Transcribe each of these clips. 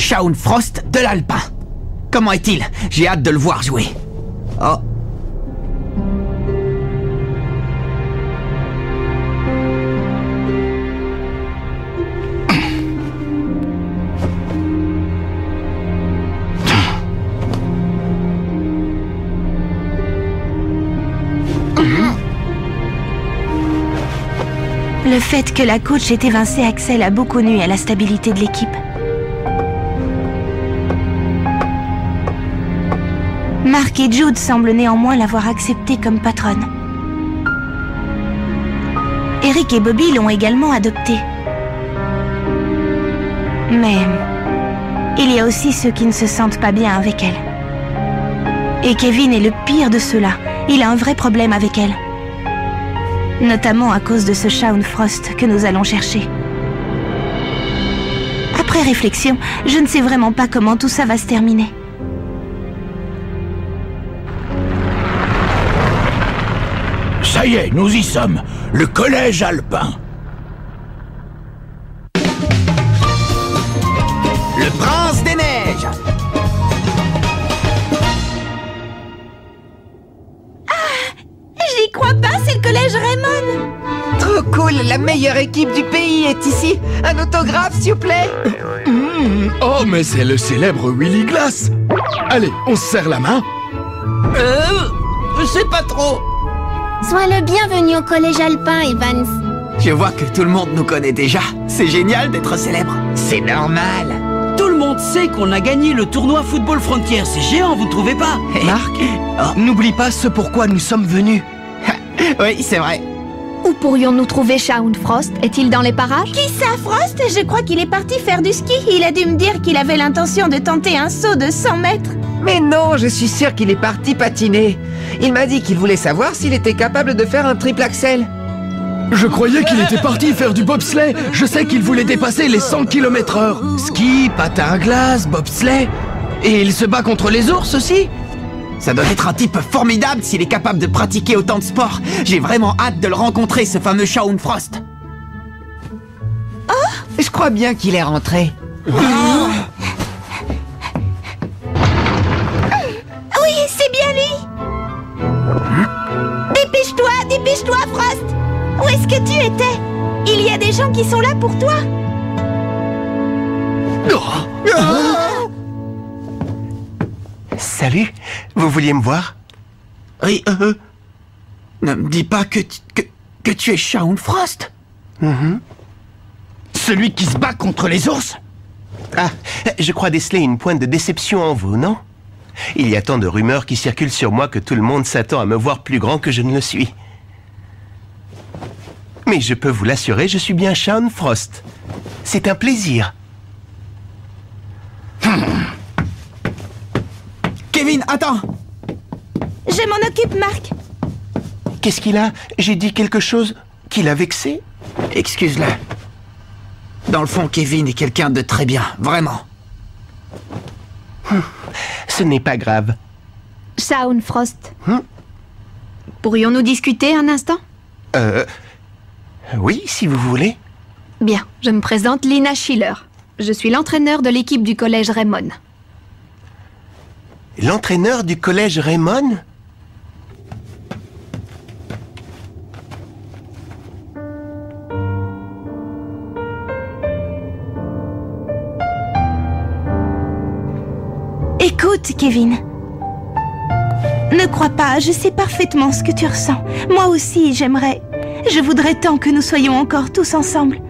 Shaun Frost de l'Alpin. Comment est-il? J'ai hâte de le voir jouer. Oh. Le fait que la coach ait évincé Axel a beaucoup nui à la stabilité de l'équipe. Mark et Jude semblent néanmoins l'avoir acceptée comme patronne. Eric et Bobby l'ont également adoptée. Mais il y a aussi ceux qui ne se sentent pas bien avec elle. Et Kevin est le pire de ceux-là. Il a un vrai problème avec elle. Notamment à cause de ce Shaun Frost que nous allons chercher. Après réflexion, je ne sais vraiment pas comment tout ça va se terminer. Ça y est, nous y sommes. Le collège alpin. Le prince des neiges. J'y crois pas, c'est le collège Raymond. Trop cool, la meilleure équipe du pays est ici. Un autographe, s'il vous plaît. Oh, mais c'est le célèbre Willy Glass. Allez, on se serre la main. Je sais pas trop. Sois le bienvenu au collège alpin, Evans. Je vois que tout le monde nous connaît déjà. C'est génial d'être célèbre. C'est normal. Tout le monde sait qu'on a gagné le tournoi Football Frontier. C'est géant, vous ne trouvez pas? Marc, n'oublie pas ce pourquoi nous sommes venus. Oui, c'est vrai. Où pourrions-nous trouver Shaun Frost? Est-il dans les parages? Qui ça, Frost? Je crois qu'il est parti faire du ski. Il a dû me dire qu'il avait l'intention de tenter un saut de 100 mètres. Mais non, je suis sûr qu'il est parti patiner. Il m'a dit qu'il voulait savoir s'il était capable de faire un triple axel. Je croyais qu'il était parti faire du bobsleigh. Je sais qu'il voulait dépasser les 100 km/h. Ski, patin à glace, bobsleigh. Et il se bat contre les ours aussi? Ça doit être un type formidable s'il est capable de pratiquer autant de sports. J'ai vraiment hâte de le rencontrer, ce fameux Shaun Frost. Je crois bien qu'il est rentré. Oui, c'est bien lui. Dépêche-toi, dépêche-toi, Frost. Où est-ce que tu étais? Il y a des gens qui sont là pour toi. Salut, vous vouliez me voir? Oui, ne me dis pas que tu es Shaun Frost. Celui qui se bat contre les ours? Ah, je crois déceler une pointe de déception en vous, non? Il y a tant de rumeurs qui circulent sur moi que tout le monde s'attend à me voir plus grand que je ne le suis. Mais je peux vous l'assurer, je suis bien Shaun Frost. C'est un plaisir. Kevin, attends. Je m'en occupe, Marc. Qu'est-ce qu'il a? J'ai dit quelque chose qui l'a vexé? Excuse-le. Dans le fond, Kevin est quelqu'un de très bien, vraiment. Ce n'est pas grave. Shaun Frost. Pourrions-nous discuter un instant? Oui, si vous voulez. Bien, je me présente Lina Schiller. Je suis l'entraîneur de l'équipe du collège Raymond. L'entraîneur du collège Raymond? Écoute, Kevin. Ne crois pas, je sais parfaitement ce que tu ressens. Moi aussi, je voudrais tant que nous soyons encore tous ensemble.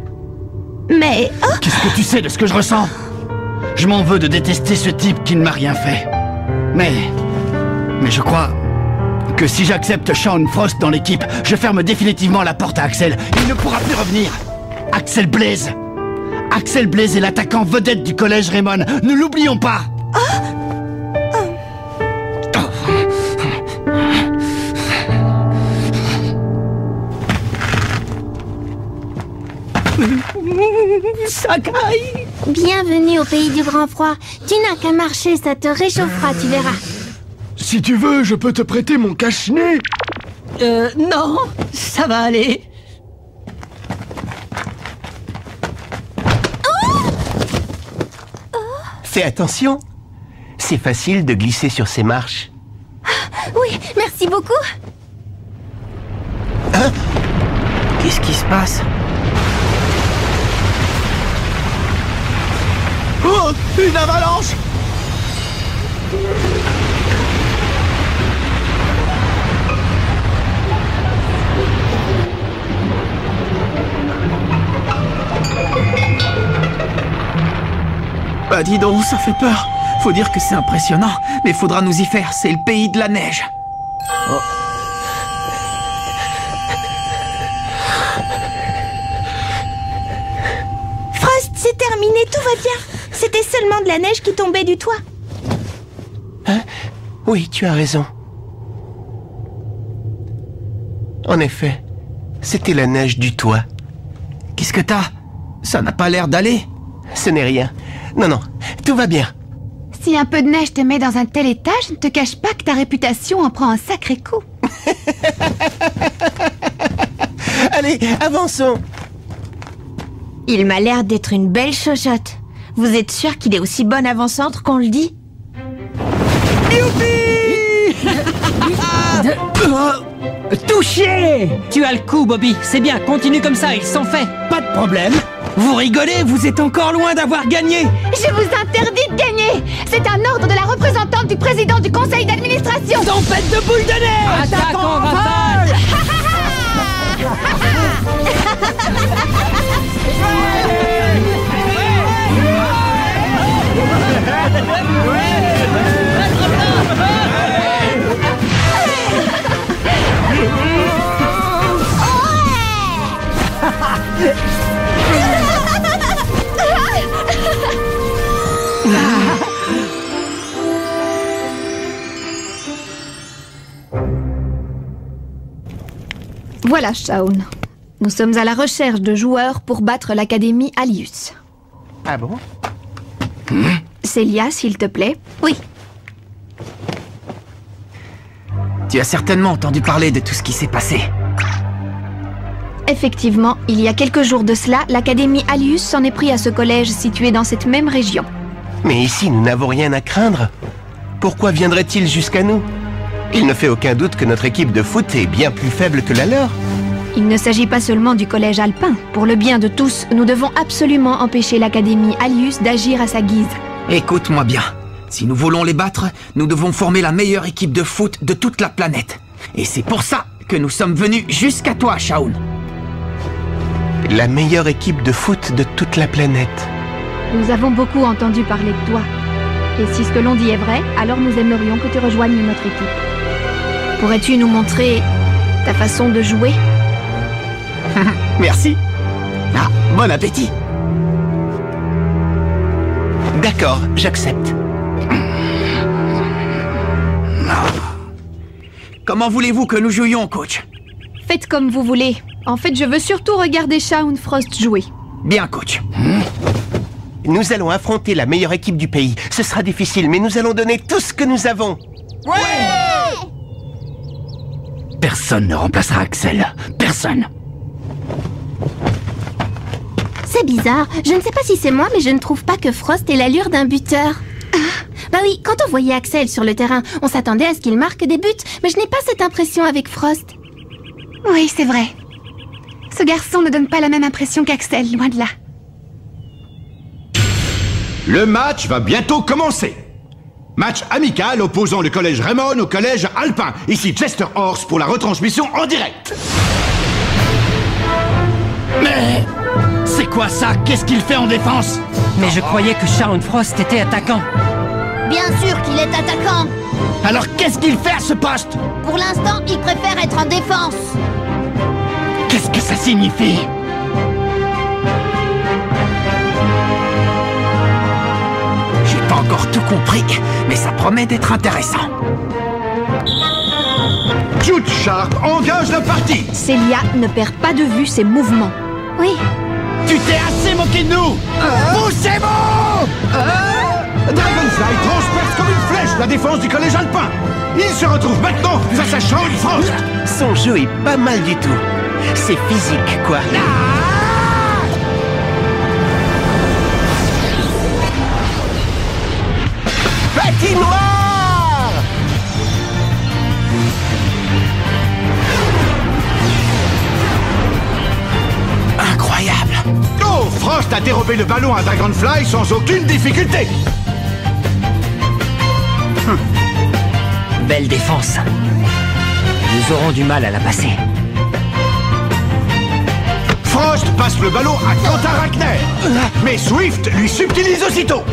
Mais... Oh! Qu'est-ce que tu sais de ce que je ressens? Je m'en veux de détester ce type qui ne m'a rien fait. Mais je crois que si j'accepte Shaun Frost dans l'équipe, je ferme définitivement la porte à Axel. Il ne pourra plus revenir. Axel Blaze. Axel Blaze est l'attaquant vedette du collège Raymond. Ne l'oublions pas. Sakai. Bienvenue au pays du grand froid. Tu n'as qu'à marcher, ça te réchauffera, tu verras. Si tu veux, je peux te prêter mon cache-nez. Non, ça va aller. Fais attention. C'est facile de glisser sur ces marches. Oui, merci beaucoup. Hein? Qu'est-ce qui se passe? Oh, une avalanche! Bah dis donc, ça fait peur. Faut dire que c'est impressionnant, mais faudra nous y faire, c'est le pays de la neige. Oh. Frost, c'est terminé, tout va bien. C'était seulement de la neige qui tombait du toit. Hein? Oui, tu as raison. En effet, c'était la neige du toit. Qu'est-ce que t'as? Ça n'a pas l'air d'aller. Ce n'est rien. Non, non, tout va bien. Si un peu de neige te met dans un tel état, je ne te cache pas que ta réputation en prend un sacré coup. Allez, avançons. Il m'a l'air d'être une belle chochotte. Vous êtes sûr qu'il est aussi bon avant-centre qu'on le dit? Touché! Tu as le coup, Bobby. C'est bien, continue comme ça, ils sont faits. Pas de problème. Vous rigolez, vous êtes encore loin d'avoir gagné. Je vous interdis de gagner. C'est un ordre de la représentante du président du conseil d'administration. Tempête de boules de neige! Attaque en rafale! Voilà, Shaun. Nous sommes à la recherche de joueurs pour battre l'Académie Alius. Ah bon? Célia, s'il te plaît. Oui. Tu as certainement entendu parler de tout ce qui s'est passé. Effectivement, il y a quelques jours de cela, l'Académie Alius s'en est pris à ce collège situé dans cette même région. Mais ici, nous n'avons rien à craindre. Pourquoi viendrait-il jusqu'à nous? Il ne fait aucun doute que notre équipe de foot est bien plus faible que la leur. Il ne s'agit pas seulement du collège alpin. Pour le bien de tous, nous devons absolument empêcher l'Académie Alius d'agir à sa guise. Écoute-moi bien. Si nous voulons les battre, nous devons former la meilleure équipe de foot de toute la planète. Et c'est pour ça que nous sommes venus jusqu'à toi, Shaun. La meilleure équipe de foot de toute la planète. Nous avons beaucoup entendu parler de toi. Et si ce que l'on dit est vrai, alors nous aimerions que tu rejoignes notre équipe. Pourrais-tu nous montrer ta façon de jouer? Merci. Ah, bon appétit. D'accord, j'accepte. Comment voulez-vous que nous jouions, coach? Faites comme vous voulez. En fait, je veux surtout regarder Shaun Frost jouer. Bien, coach. Nous allons affronter la meilleure équipe du pays. Ce sera difficile, mais nous allons donner tout ce que nous avons. Ouais! Personne ne remplacera Axel. Personne. C'est bizarre. Je ne sais pas si c'est moi, mais je ne trouve pas que Frost ait l'allure d'un buteur. Bah oui, quand on voyait Axel sur le terrain, on s'attendait à ce qu'il marque des buts, mais je n'ai pas cette impression avec Frost. Oui, c'est vrai. Ce garçon ne donne pas la même impression qu'Axel, loin de là. Le match va bientôt commencer. Match amical opposant le collège Raymond au collège Alpin. Ici Chester Horse pour la retransmission en direct. Mais... c'est quoi ça? Qu'est-ce qu'il fait en défense? Mais je croyais que Shaun Frost était attaquant. Bien sûr qu'il est attaquant. Alors qu'est-ce qu'il fait à ce poste? Pour l'instant, il préfère être en défense. Qu'est-ce que ça signifie? J'ai pas encore tout compris, mais ça promet d'être intéressant. Jude Sharp engage la partie. Célia ne perd pas de vue ses mouvements. Oui. Tu t'es assez moqué de nous! Poussez-vous! Dragonfly transperce comme une flèche la défense du collège Alpin. Il se retrouve maintenant face à Shaun Frost. Son jeu est pas mal du tout. C'est physique, quoi. patinoire! Incroyable! Oh, Frost a dérobé le ballon à Dragonfly sans aucune difficulté. Belle défense. Nous aurons du mal à la passer. Frost passe le ballon à Quentin Rackner. Mais Swift lui subtilise aussitôt.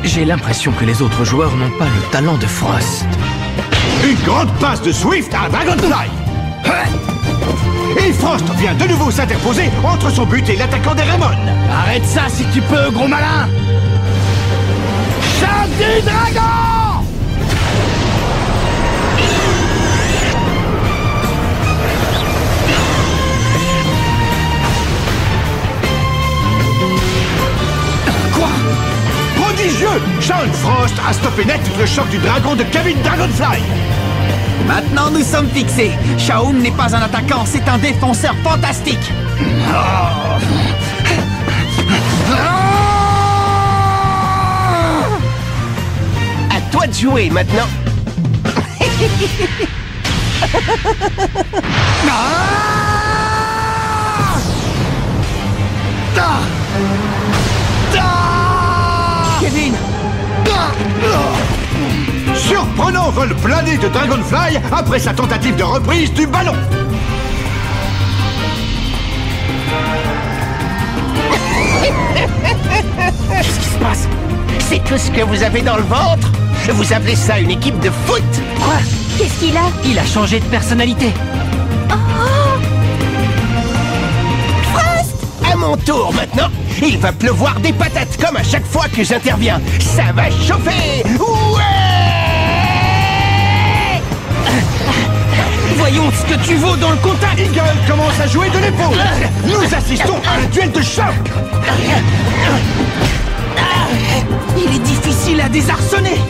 J'ai l'impression que les autres joueurs n'ont pas le talent de Frost. Une grande passe de Swift à Dragonfly. Et Frost vient de nouveau s'interposer entre son but et l'attaquant des Raymond. Arrête ça si tu peux, gros malin! Chante du dragon! Quoi? Prodigieux! Sean Frost a stoppé net le choc du dragon de Kevin Dragonfly. Maintenant, nous sommes fixés. Shaun n'est pas un attaquant, c'est un défenseur fantastique. À toi de jouer maintenant. Kevin! Surprenant vol plané de Dragonfly après sa tentative de reprise du ballon. Qu'est-ce qui se passe? C'est tout ce que vous avez dans le ventre? Vous appelez ça une équipe de foot? Quoi? Qu'est-ce qu'il a? Il a changé de personnalité. À mon tour maintenant. Il va pleuvoir des patates comme à chaque fois que j'interviens. Ça va chauffer. Ouais! Voyons ce que tu vaux dans le contact. Eagle commence à jouer de l'épaule. Nous assistons à un duel de choc. Il est difficile à désarçonner.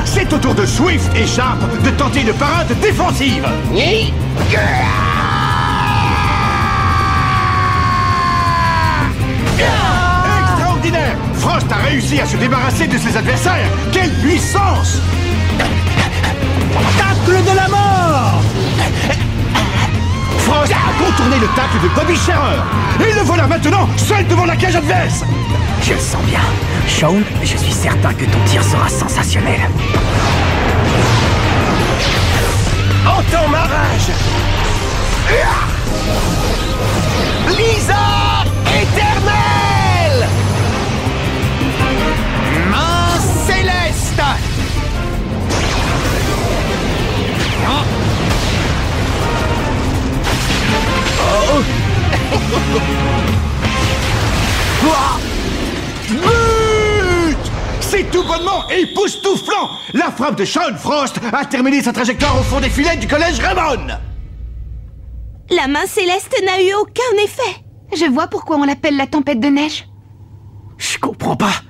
C'est au tour de Swift et Sharp de tenter une parade défensive. Extraordinaire! Frost a réussi à se débarrasser de ses adversaires. Quelle puissance! Tacle de la mort. Frost a contourné le tacle de Bobby Scherer. Et le voilà maintenant seul devant la cage adverse. Je le sens bien. Shaun, je suis certain que ton tir sera sensationnel. Entends ma rage. Lisa éternelle. Main céleste. But! C'est tout bonnement époustouflant. La frappe de Sean Frost a terminé sa trajectoire au fond des filets du collège Raymond. La main céleste n'a eu aucun effet. Je vois pourquoi on l'appelle la tempête de neige. Je comprends pas.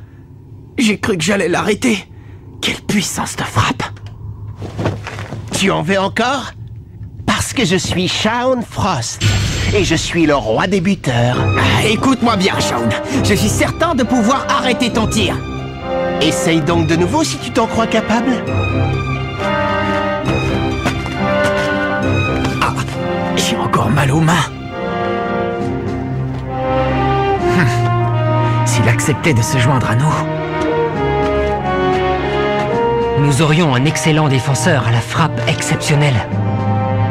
J'ai cru que j'allais l'arrêter. Quelle puissance de frappe. Tu en veux encore? Parce que je suis Sean Frost. Et je suis le roi des buteurs. Écoute-moi bien, Shaun. Je suis certain de pouvoir arrêter ton tir. Essaye donc de nouveau si tu t'en crois capable. Ah, j'ai encore mal aux mains. S'il acceptait de se joindre à nous... Nous aurions un excellent défenseur à la frappe exceptionnelle.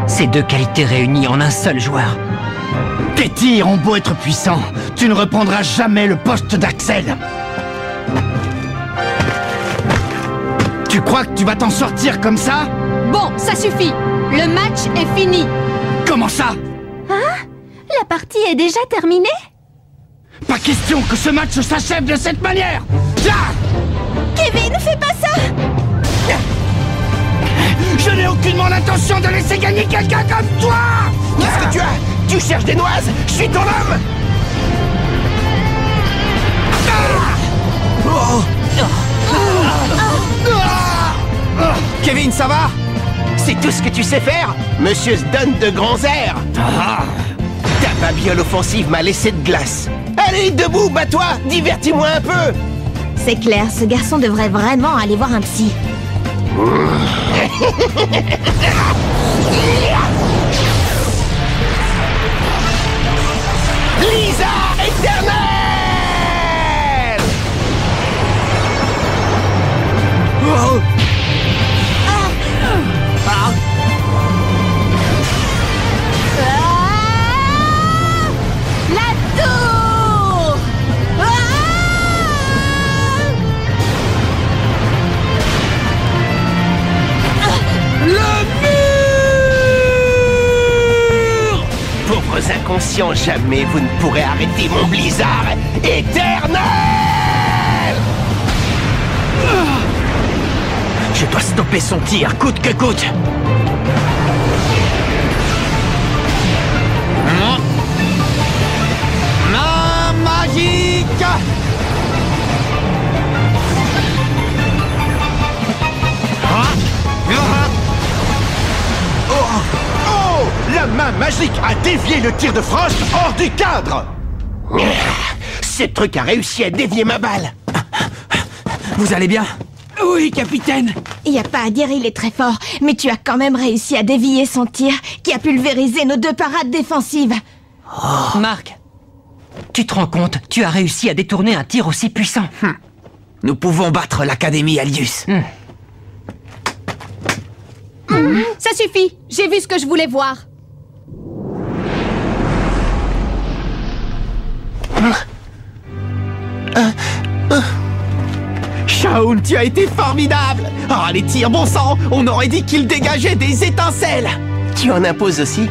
Ces deux qualités réunies en un seul joueur. Tes tirs ont beau être puissants, tu ne reprendras jamais le poste d'Axel. Tu crois que tu vas t'en sortir comme ça? Bon, ça suffit. Le match est fini. Comment ça? Hein? La partie est déjà terminée? Pas question que ce match s'achève de cette manière. Ah! Kevin, fais pas ça! Je n'ai aucunement l'intention de laisser gagner quelqu'un comme toi! Qu'est-ce que tu as? Tu cherches des noises? Je suis ton homme! Kevin, ça va? C'est tout ce que tu sais faire? Monsieur se donne de grands airs! Ta babiole offensive m'a laissé de glace. Allez, debout, bats-toi! Divertis-moi un peu! C'est clair, ce garçon devrait vraiment aller voir un psy. Blizzard éternel! Oh. La tour! Pauvres inconscients, jamais vous ne pourrez arrêter mon blizzard éternel! Je dois stopper son tir, coûte que coûte. Main magique. Oh! La main magique a dévié le tir de Frost hors du cadre! Ce truc a réussi à dévier ma balle! Vous allez bien? Oui, capitaine. Y a pas à dire, il est très fort, mais tu as quand même réussi à dévier son tir, qui a pulvérisé nos 2 parades défensives. Marc, tu te rends compte, tu as réussi à détourner un tir aussi puissant. Nous pouvons battre l'Académie Alius. Ça suffit, j'ai vu ce que je voulais voir. Shaun, tu as été formidable. Oh, les tirs, bon sang, on aurait dit qu'ils dégageaient des étincelles. Tu en imposes aussi?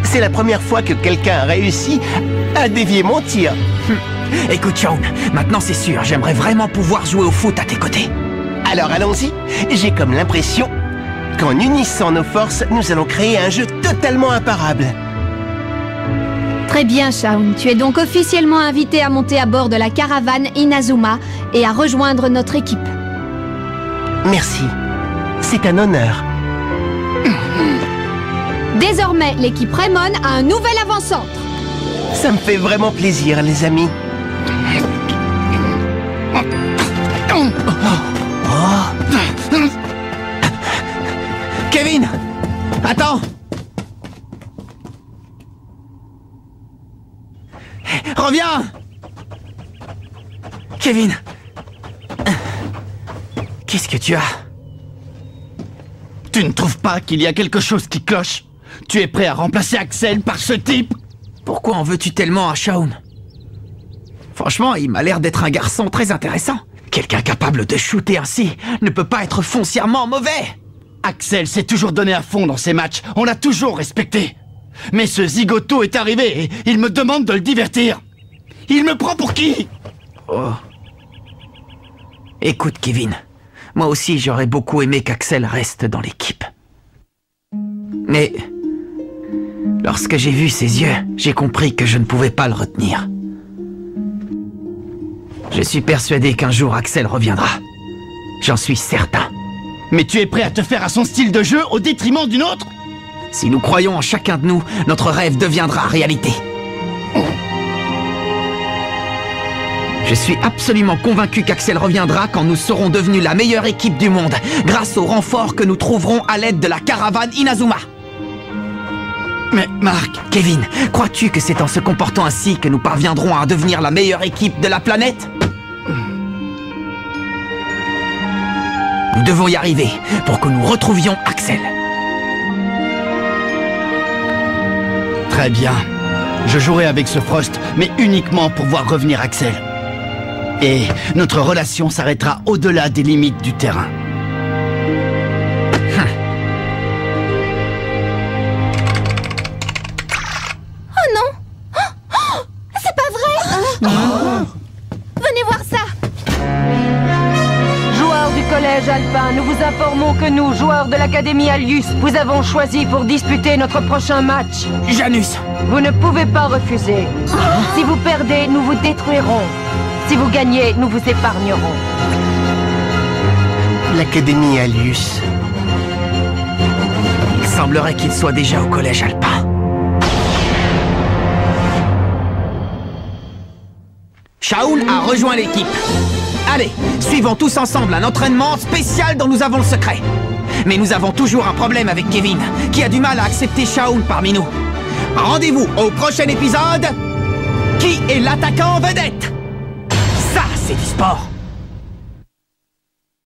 C'est la première fois que quelqu'un a réussi à dévier mon tir. Écoute, Shaun, maintenant c'est sûr, j'aimerais vraiment pouvoir jouer au foot à tes côtés. Alors allons-y. J'ai comme l'impression qu'en unissant nos forces, nous allons créer un jeu totalement imparable. Très bien, Shaun. Tu es donc officiellement invité à monter à bord de la caravane Inazuma et à rejoindre notre équipe. Merci. C'est un honneur. Désormais, l'équipe Raymond a un nouvel avant-centre. Ça me fait vraiment plaisir, les amis. Kevin, attends. Reviens. Kevin. Qu'est-ce que tu as? Tu ne trouves pas qu'il y a quelque chose qui cloche? Tu es prêt à remplacer Axel par ce type? Pourquoi en veux-tu tellement à Shaun? Franchement, il m'a l'air d'être un garçon très intéressant. Quelqu'un capable de shooter ainsi ne peut pas être foncièrement mauvais. Axel s'est toujours donné à fond dans ses matchs. On l'a toujours respecté. Mais ce zigoto est arrivé et il me demande de le divertir. Il me prend pour qui? Oh. Écoute, Kevin. Moi aussi, j'aurais beaucoup aimé qu'Axel reste dans l'équipe. Mais lorsque j'ai vu ses yeux, j'ai compris que je ne pouvais pas le retenir. Je suis persuadé qu'un jour Axel reviendra. J'en suis certain. Mais tu es prêt à te faire à son style de jeu au détriment d'une autre? Si nous croyons en chacun de nous, notre rêve deviendra réalité. Je suis absolument convaincu qu'Axel reviendra quand nous serons devenus la meilleure équipe du monde, grâce au renfort que nous trouverons à l'aide de la caravane Inazuma. Mais Marc... Kevin, crois-tu que c'est en se comportant ainsi que nous parviendrons à devenir la meilleure équipe de la planète? Nous devons y arriver pour que nous retrouvions Axel. Très bien. Je jouerai avec ce Frost, mais uniquement pour voir revenir Axel. Et notre relation s'arrêtera au-delà des limites du terrain. Oh non! C'est pas vrai! Venez voir ça! Joueurs du collège Alpin, nous vous informons que nous, joueurs de l'Académie Alius, vous avons choisi pour disputer notre prochain match. Janus! Vous ne pouvez pas refuser. Si vous perdez, nous vous détruirons. Si vous gagnez, nous vous épargnerons. L'Académie Alius. Il semblerait qu'il soit déjà au collège Alpin. Shaul a rejoint l'équipe. Allez, suivons tous ensemble un entraînement spécial dont nous avons le secret. Mais nous avons toujours un problème avec Kevin, qui a du mal à accepter Shaul parmi nous. Rendez-vous au prochain épisode. Qui est l'attaquant vedette? Ça, c'est du sport.